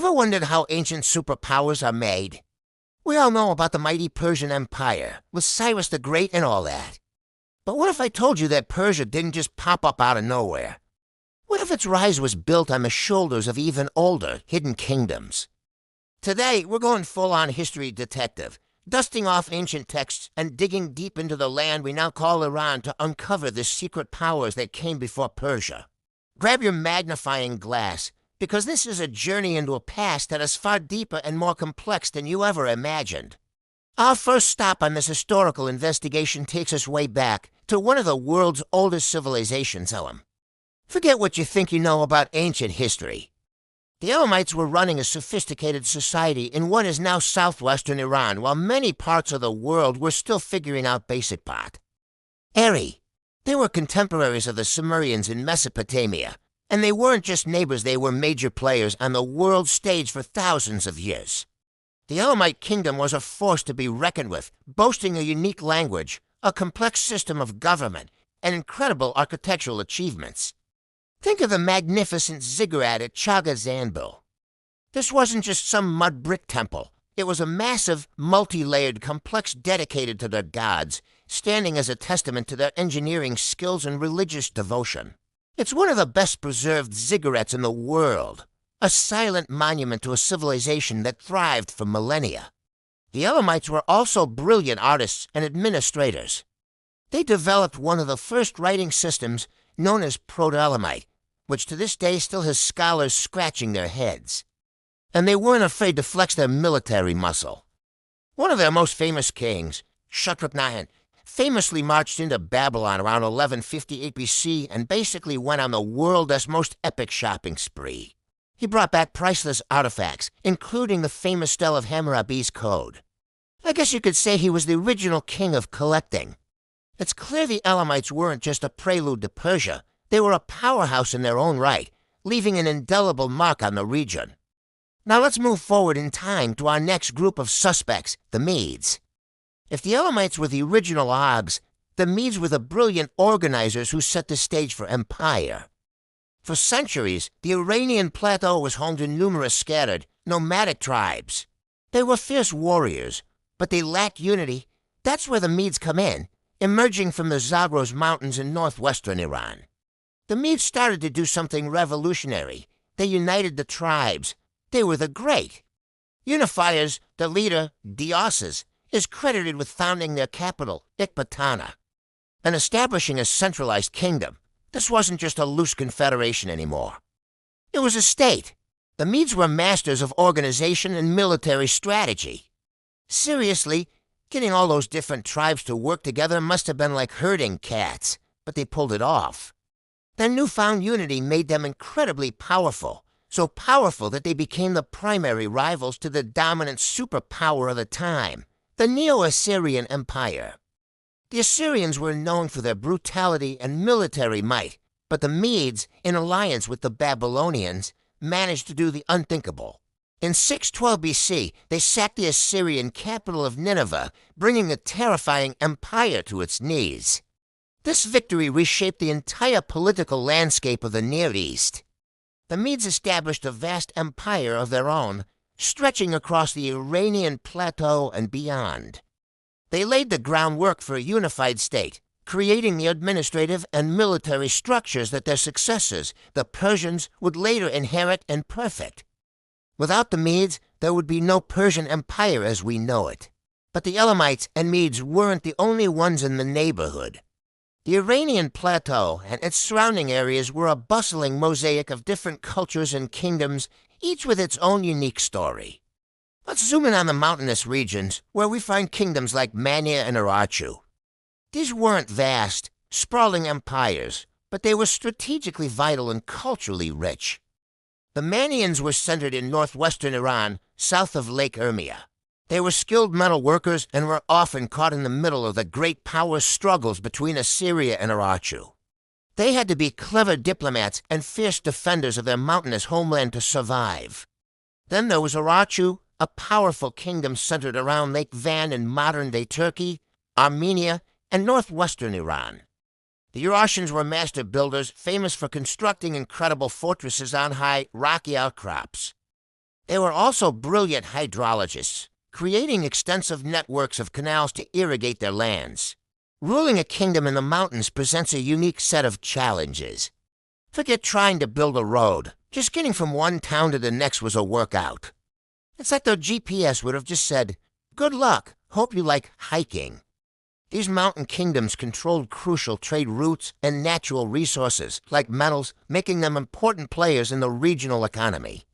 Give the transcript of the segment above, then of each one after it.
Ever wondered how ancient superpowers are made? We all know about the mighty Persian Empire, with Cyrus the Great and all that. But what if I told you that Persia didn't just pop up out of nowhere? What if its rise was built on the shoulders of even older, hidden kingdoms? Today, we're going full-on history detective, dusting off ancient texts and digging deep into the land we now call Iran to uncover the secret powers that came before Persia. Grab your magnifying glass, because this is a journey into a past that is far deeper and more complex than you ever imagined. Our first stop on this historical investigation takes us way back to one of the world's oldest civilizations, Elam. Forget what you think you know about ancient history. The Elamites were running a sophisticated society in what is now southwestern Iran, while many parts of the world were still figuring out basic part. They were contemporaries of the Sumerians in Mesopotamia, and they weren't just neighbors, they were major players on the world stage for thousands of years. The Elamite kingdom was a force to be reckoned with, boasting a unique language, a complex system of government, and incredible architectural achievements. Think of the magnificent ziggurat at Chaga Zanbil. This wasn't just some mud brick temple. It was a massive, multi-layered complex dedicated to their gods, standing as a testament to their engineering skills and religious devotion. It's one of the best-preserved ziggurats in the world, a silent monument to a civilization that thrived for millennia. The Elamites were also brilliant artists and administrators. They developed one of the first writing systems known as Proto-Elamite, which to this day still has scholars scratching their heads. And they weren't afraid to flex their military muscle. One of their most famous kings, Shatrugharan, famously marched into Babylon around 1158 BC and basically went on the world's most epic shopping spree. He brought back priceless artifacts, including the famous stele of Hammurabi's code. I guess you could say he was the original king of collecting. It's clear the Elamites weren't just a prelude to Persia. They were a powerhouse in their own right, leaving an indelible mark on the region. Now let's move forward in time to our next group of suspects, the Medes. If the Elamites were the original Args, the Medes were the brilliant organizers who set the stage for empire. For centuries, the Iranian plateau was home to numerous scattered, nomadic tribes. They were fierce warriors, but they lacked unity. That's where the Medes come in, emerging from the Zagros Mountains in northwestern Iran. The Medes started to do something revolutionary. They united the tribes. They were the great. Unifiers, the leader, Dioses, is credited with founding their capital, Ecbatana, and establishing a centralized kingdom. This wasn't just a loose confederation anymore. It was a state. The Medes were masters of organization and military strategy. Seriously, getting all those different tribes to work together must have been like herding cats, but they pulled it off. Their newfound unity made them incredibly powerful, so powerful that they became the primary rivals to the dominant superpower of the time, the Neo-Assyrian Empire. The Assyrians were known for their brutality and military might, but the Medes, in alliance with the Babylonians, managed to do the unthinkable. In 612 BC, they sacked the Assyrian capital of Nineveh, bringing the terrifying empire to its knees. This victory reshaped the entire political landscape of the Near East. The Medes established a vast empire of their own, stretching across the Iranian plateau and beyond. They laid the groundwork for a unified state, creating the administrative and military structures that their successors, the Persians, would later inherit and perfect. Without the Medes, there would be no Persian Empire as we know it. But the Elamites and Medes weren't the only ones in the neighborhood. The Iranian plateau and its surrounding areas were a bustling mosaic of different cultures and kingdoms, each with its own unique story. Let's zoom in on the mountainous regions, where we find kingdoms like Mannaea and Urartu. These weren't vast, sprawling empires, but they were strategically vital and culturally rich. The Mannaeans were centered in northwestern Iran, south of Lake Urmia. They were skilled metal workers and were often caught in the middle of the great power struggles between Assyria and Urartu. They had to be clever diplomats and fierce defenders of their mountainous homeland to survive. Then there was Urartu, a powerful kingdom centered around Lake Van in modern-day Turkey, Armenia, and northwestern Iran. The Urartians were master builders, famous for constructing incredible fortresses on high, rocky outcrops. They were also brilliant hydrologists, creating extensive networks of canals to irrigate their lands. Ruling a kingdom in the mountains presents a unique set of challenges. Forget trying to build a road. Just getting from one town to the next was a workout. It's like their GPS would have just said, "Good luck, hope you like hiking." These mountain kingdoms controlled crucial trade routes and natural resources, like metals, making them important players in the regional economy.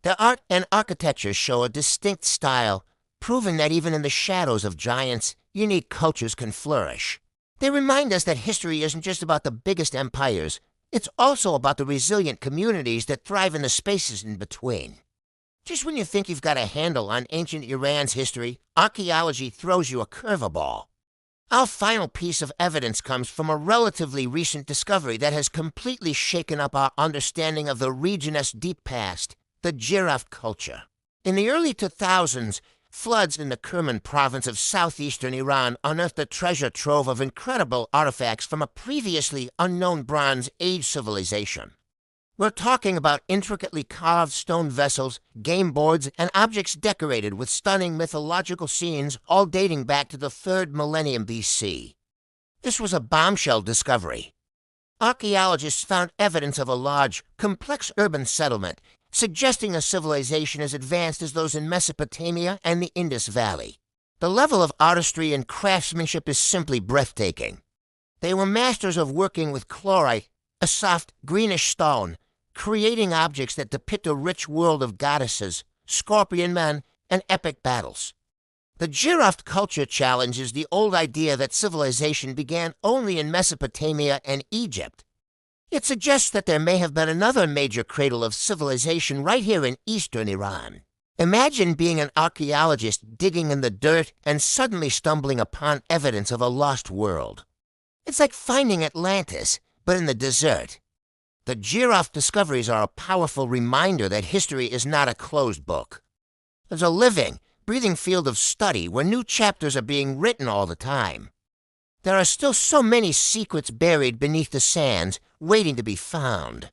Their art and architecture show a distinct style, proving that even in the shadows of giants, unique cultures can flourish. They remind us that history isn't just about the biggest empires, it's also about the resilient communities that thrive in the spaces in between. Just when you think you've got a handle on ancient Iran's history, archaeology throws you a curveball. Our final piece of evidence comes from a relatively recent discovery that has completely shaken up our understanding of the region's deep past, the giraffe culture. In the early 2000s, floods in the Kerman province of southeastern Iran unearthed a treasure trove of incredible artifacts from a previously unknown Bronze Age civilization. We're talking about intricately carved stone vessels, game boards, and objects decorated with stunning mythological scenes, all dating back to the 3rd millennium BC. This was a bombshell discovery. Archaeologists found evidence of a large, complex urban settlement, suggesting a civilization as advanced as those in Mesopotamia and the Indus Valley. The level of artistry and craftsmanship is simply breathtaking. They were masters of working with chlorite, a soft, greenish stone, creating objects that depict a rich world of goddesses, scorpion men, and epic battles. The giraffe culture challenges the old idea that civilization began only in Mesopotamia and Egypt. It suggests that there may have been another major cradle of civilization right here in eastern Iran. Imagine being an archaeologist digging in the dirt and suddenly stumbling upon evidence of a lost world. It's like finding Atlantis, but in the desert. The giraffe discoveries are a powerful reminder that history is not a closed book. There's a living, breathing field of study where new chapters are being written all the time. There are still so many secrets buried beneath the sands, waiting to be found.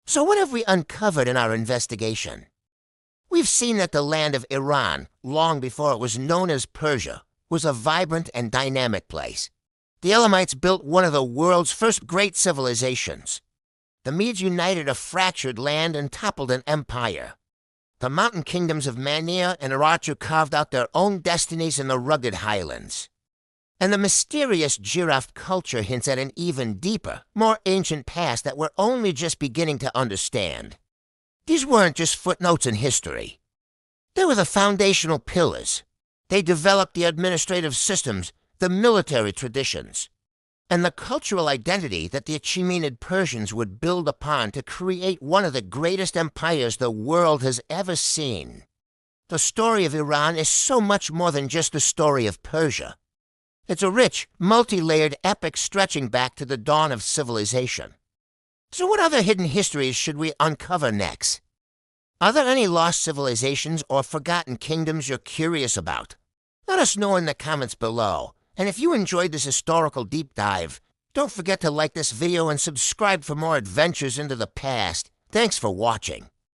So what have we uncovered in our investigation? We've seen that the land of Iran, long before it was known as Persia, was a vibrant and dynamic place. The Elamites built one of the world's first great civilizations. The Medes united a fractured land and toppled an empire. The mountain kingdoms of Mannaea and Urartu carved out their own destinies in the rugged highlands. And the mysterious giraffe culture hints at an even deeper, more ancient past that we're only just beginning to understand. These weren't just footnotes in history. They were the foundational pillars. They developed the administrative systems, the military traditions, and the cultural identity that the Achaemenid Persians would build upon to create one of the greatest empires the world has ever seen. The story of Iran is so much more than just the story of Persia. It's a rich, multi-layered epic stretching back to the dawn of civilization. So what other hidden histories should we uncover next? Are there any lost civilizations or forgotten kingdoms you're curious about? Let us know in the comments below. And if you enjoyed this historical deep dive, don't forget to like this video and subscribe for more adventures into the past. Thanks for watching.